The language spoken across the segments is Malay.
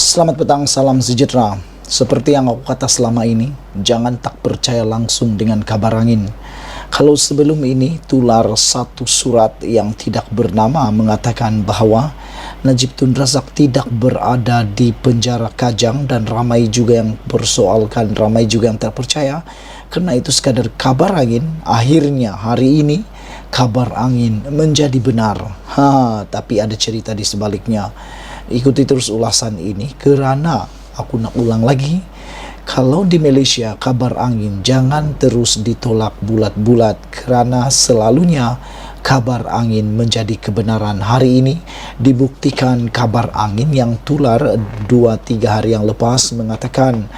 Selamat petang, salam sejahtera. Seperti yang aku kata selama ini, jangan tak percaya langsung dengan kabar angin. Kalau sebelum ini tular satu surat yang tidak bernama mengatakan bahwa Najib Tun Razak tidak berada di penjara Kajang, dan ramai juga yang persoalkan, ramai juga yang tak percaya karena itu sekadar kabar angin. Akhirnya hari ini kabar angin menjadi benar. Tapi ada cerita di sebaliknya. Ikuti terus ulasan ini kerana aku nak ulang lagi. Kalau di Malaysia kabar angin jangan terus ditolak bulat-bulat kerana selalunya kabar angin menjadi kebenaran. Hari ini dibuktikan kabar angin yang tular 2-3 hari yang lepas mengatakan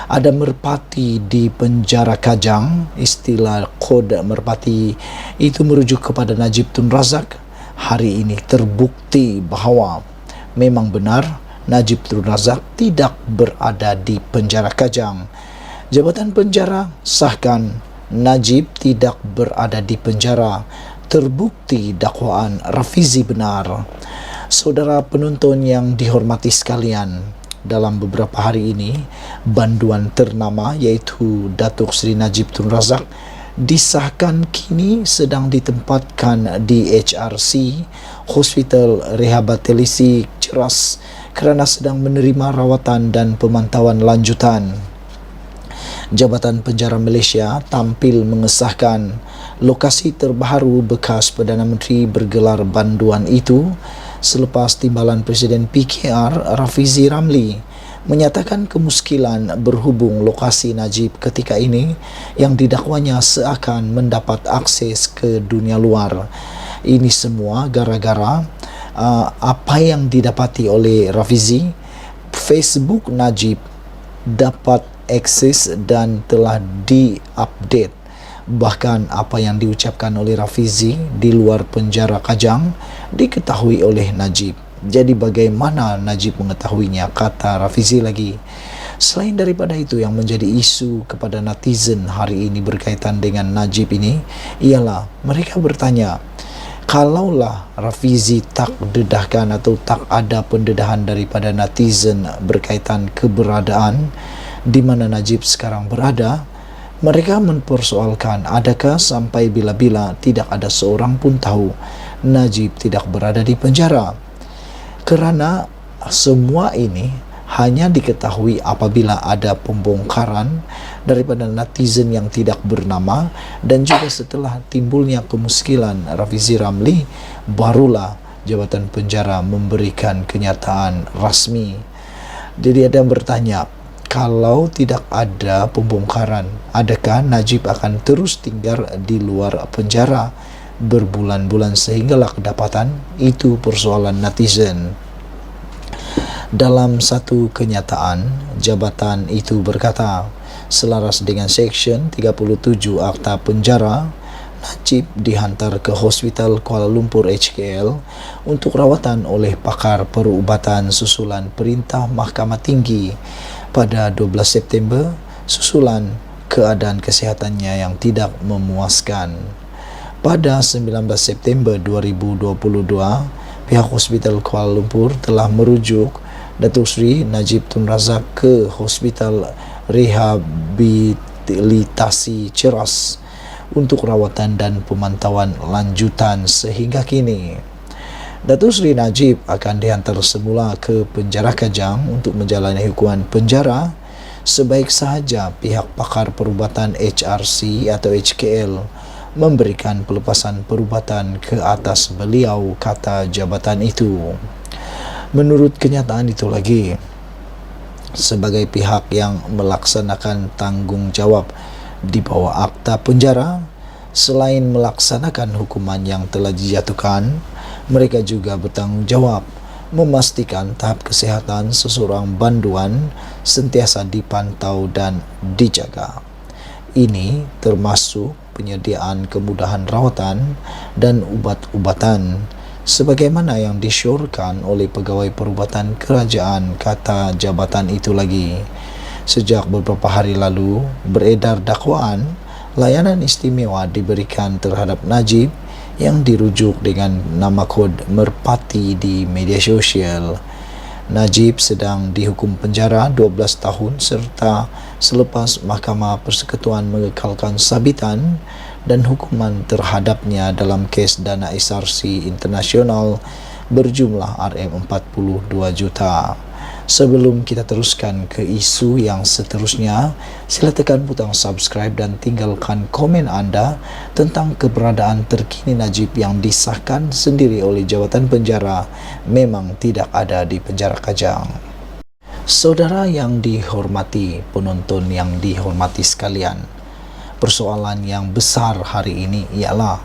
ada merpati di penjara Kajang. Istilah kod merpati itu merujuk kepada Najib Tun Razak. Hari ini terbukti bahawa memang benar Najib Tun Razak tidak berada di penjara Kajang. Jabatan Penjara sahkan Najib tidak berada di penjara. Terbukti dakwaan Rafizi benar. Saudara penonton yang dihormati sekalian, dalam beberapa hari ini banduan ternama iaitu Datuk Seri Najib Tun Razak disahkan kini sedang ditempatkan di HRC, Hospital Rehabilitasi Ceras, kerana sedang menerima rawatan dan pemantauan lanjutan. Jabatan Penjara Malaysia tampil mengesahkan lokasi terbaru bekas Perdana Menteri bergelar banduan itu selepas timbalan Presiden PKR Rafizi Ramli menyatakan kemuskilan berhubung lokasi Najib ketika ini yang didakwanya seakan mendapat akses ke dunia luar. Ini semua gara-gara apa yang didapati oleh Rafizi. Facebook Najib dapat akses dan telah di-update. Bahkan apa yang diucapkan oleh Rafizi di luar penjara Kajang diketahui oleh Najib. Jadi bagaimana Najib mengetahuinya, kata Rafizi lagi. Selain daripada itu, yang menjadi isu kepada netizen hari ini berkaitan dengan Najib ini ialah mereka bertanya, kalaulah Rafizi tak dedahkan atau tak ada pendedahan daripada netizen berkaitan keberadaan di mana Najib sekarang berada, mereka mempersoalkan adakah sampai bila-bila tidak ada seorang pun tahu Najib tidak berada di penjara. Kerana semua ini hanya diketahui apabila ada pembongkaran daripada netizen yang tidak bernama, dan juga setelah timbulnya kemuskilan Rafizi Ramli, barulah Jabatan Penjara memberikan kenyataan rasmi. Jadi ada yang bertanya, kalau tidak ada pembongkaran, adakah Najib akan terus tinggal di luar penjara berbulan-bulan sehinggalah kedapatan? Itu persoalan netizen. Dalam satu kenyataan, jabatan itu berkata, selaras dengan Seksyen 37 Akta Penjara, Najib dihantar ke Hospital Kuala Lumpur HKL untuk rawatan oleh pakar perubatan susulan perintah Mahkamah Tinggi pada 12 September susulan keadaan kesehatannya yang tidak memuaskan. Pada 19 September 2022, pihak Hospital Kuala Lumpur telah merujuk Datuk Seri Najib Tun Razak ke Hospital Rehabilitasi Ceras untuk rawatan dan pemantauan lanjutan sehingga kini. Datuk Seri Najib akan dihantar semula ke penjara Kajang untuk menjalani hukuman penjara. Sebaik sahaja pihak pakar perubatan HRC atau HKL memberikan pelepasan perubatan ke atas beliau, kata jabatan itu. Menurut kenyataan itu lagi, sebagai pihak yang melaksanakan tanggungjawab di bawah Akta Penjara, selain melaksanakan hukuman yang telah dijatuhkan, mereka juga bertanggungjawab memastikan tahap kesihatan seseorang banduan sentiasa dipantau dan dijaga. Ini termasuk penyediaan kemudahan rawatan dan ubat-ubatan sebagaimana yang disyorkan oleh pegawai perubatan kerajaan, kata jabatan itu lagi. Sejak beberapa hari lalu beredar dakwaan layanan istimewa diberikan terhadap Najib yang dirujuk dengan nama kod merpati di media sosial. Najib sedang dihukum penjara 12 tahun serta selepas Mahkamah Persekutuan mengekalkan sabitan dan hukuman terhadapnya dalam kes dana SRC internasional berjumlah RM42 juta. Sebelum kita teruskan ke isu yang seterusnya, sila tekan butang subscribe dan tinggalkan komen anda tentang keberadaan terkini Najib yang disahkan sendiri oleh Jabatan Penjara memang tidak ada di penjara Kajang. Saudara yang dihormati, penonton yang dihormati sekalian, persoalan yang besar hari ini ialah,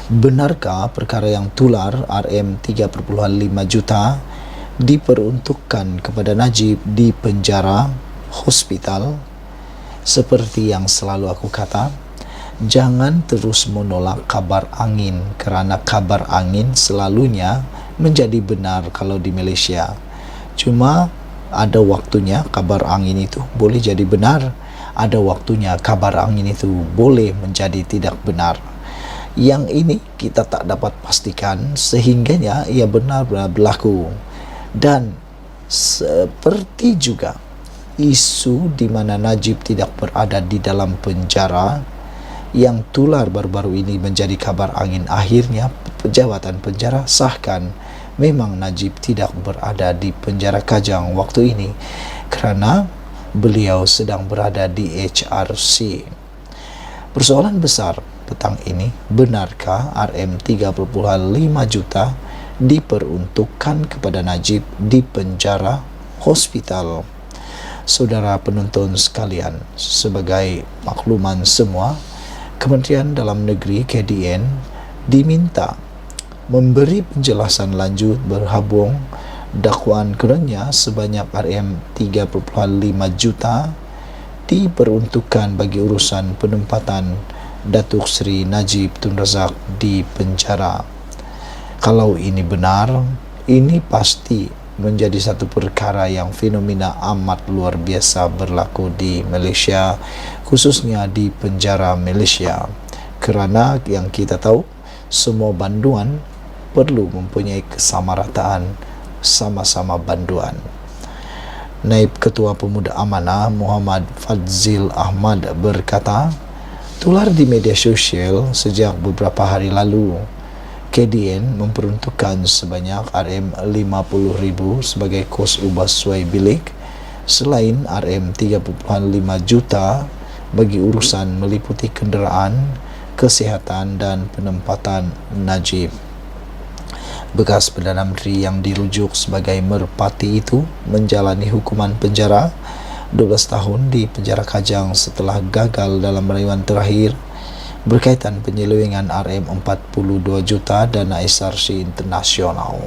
benarkah perkara yang tular RM3.5 juta diperuntukkan kepada Najib di penjara hospital? Seperti yang selalu aku kata, jangan terus menolak kabar angin kerana kabar angin selalunya menjadi benar kalau di Malaysia. Cuma ada waktunya kabar angin itu boleh jadi benar, ada waktunya kabar angin itu boleh menjadi tidak benar. Yang ini kita tak dapat pastikan sehingganya ia benar-benar berlaku. Dan seperti juga isu di mana Najib tidak berada di dalam penjara yang tular baru-baru ini menjadi kabar angin, akhirnya Jabatan Penjara sahkan memang Najib tidak berada di penjara Kajang waktu ini kerana beliau sedang berada di HRC. Persoalan besar petang ini, benarkah RM3.5 juta diperuntukkan kepada Najib di penjara hospital? Saudara penonton sekalian, sebagai makluman semua, Kementerian Dalam Negeri KDN diminta memberi penjelasan lanjut berhubung dakwaan kerennya sebanyak RM3.5 juta diperuntukkan bagi urusan penempatan Datuk Seri Najib Tun Razak di penjara. Kalau ini benar, ini pasti menjadi satu perkara yang fenomena amat luar biasa berlaku di Malaysia, khususnya di penjara Malaysia. Kerana yang kita tahu, semua banduan perlu mempunyai kesamarataan, sama-sama banduan. Naib Ketua Pemuda Amanah Muhammad Fadzil Ahmad berkata, tular di media sosial sejak beberapa hari lalu, KDN memperuntukkan sebanyak RM50,000 sebagai kos ubah suai bilik selain RM3.5 juta bagi urusan meliputi kenderaan, kesihatan dan penempatan Najib. Bekas Perdana Menteri yang dirujuk sebagai merpati itu menjalani hukuman penjara 12 tahun di penjara Kajang setelah gagal dalam rayuan terakhir berkaitan penyelewengan RM42 juta dana SRC internasional.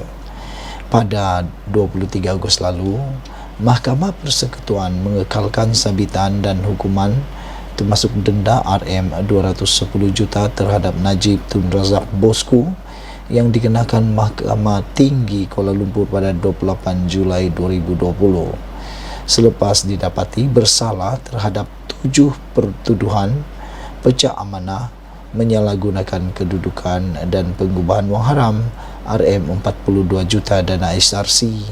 Pada 23 Ogos lalu, Mahkamah Persekutuan mengekalkan sabitan dan hukuman termasuk denda RM210 juta terhadap Najib Tun Razak Bosku yang dikenakan Mahkamah Tinggi Kuala Lumpur pada 28 Julai 2020 selepas didapati bersalah terhadap 7 pertuduhan pecah amanah, menyalahgunakan kedudukan dan pengubahan wang haram RM42 juta dana SRC.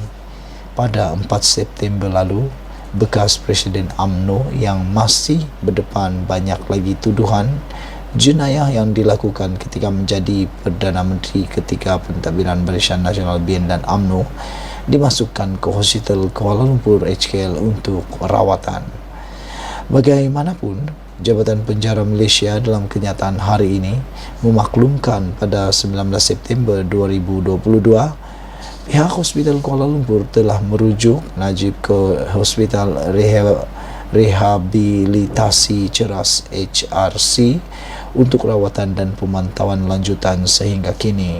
Pada 4 September lalu, bekas Presiden UMNO yang masih berdepan banyak lagi tuduhan jenayah yang dilakukan ketika menjadi Perdana Menteri ketika pentadbiran Barisan Nasional BN dan UMNO dimasukkan ke Hospital Kuala Lumpur HKL untuk rawatan. Bagaimanapun, Jabatan Penjara Malaysia dalam kenyataan hari ini memaklumkan pada 19 September 2022 pihak Hospital Kuala Lumpur telah merujuk Najib ke Hospital Rehabilitasi Ceras HRC untuk rawatan dan pemantauan lanjutan sehingga kini.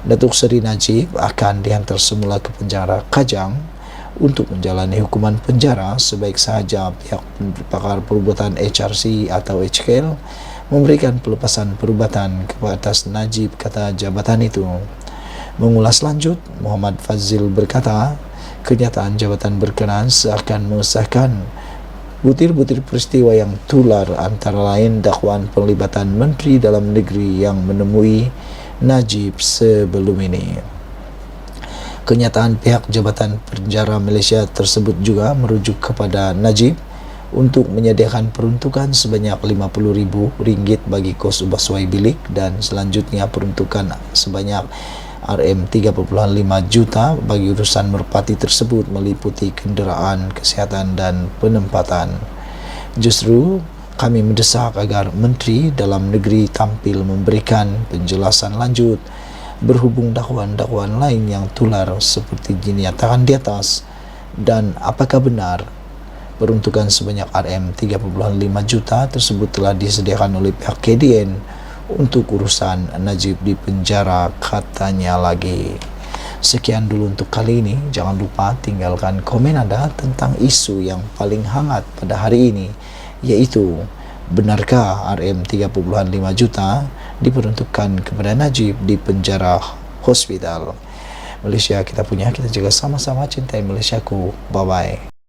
Datuk Seri Najib akan dihantar semula ke penjara Kajang untuk menjalani hukuman penjara. Sebaik sahaja pihak pakar perubatan HRC atau HKL memberikan pelepasan perubatan kepada atas Najib, kata jabatan itu. Mengulas lanjut, Muhammad Fadzil berkata, kenyataan jabatan berkenaan seakan mengesahkan butir-butir peristiwa yang tular antara lain dakwaan penglibatan Menteri Dalam Negeri yang menemui Najib sebelum ini. Kenyataan pihak Jabatan Penjara Malaysia tersebut juga merujuk kepada Najib untuk menyediakan peruntukan sebanyak RM50,000 bagi kos ubah suai bilik dan selanjutnya peruntukan sebanyak RM3.5 juta bagi urusan merpati tersebut meliputi kenderaan, kesihatan dan penempatan. Justru kami mendesak agar Menteri Dalam Negeri tampil memberikan penjelasan lanjut berhubung dakwaan-dakwaan lain yang tular seperti dinyatakan di atas, dan apakah benar peruntukan sebanyak RM3.5 juta tersebut telah disediakan oleh pihak KDN untuk urusan Najib di penjara, katanya lagi. Sekian dulu untuk kali ini. Jangan lupa tinggalkan komen Anda tentang isu yang paling hangat pada hari ini, yaitu benarkah RM3.5 juta diperuntukkan kepada Najib di penjara hospital. Malaysia kita punya, kita juga sama-sama cintai Malaysiaku. Bye-bye.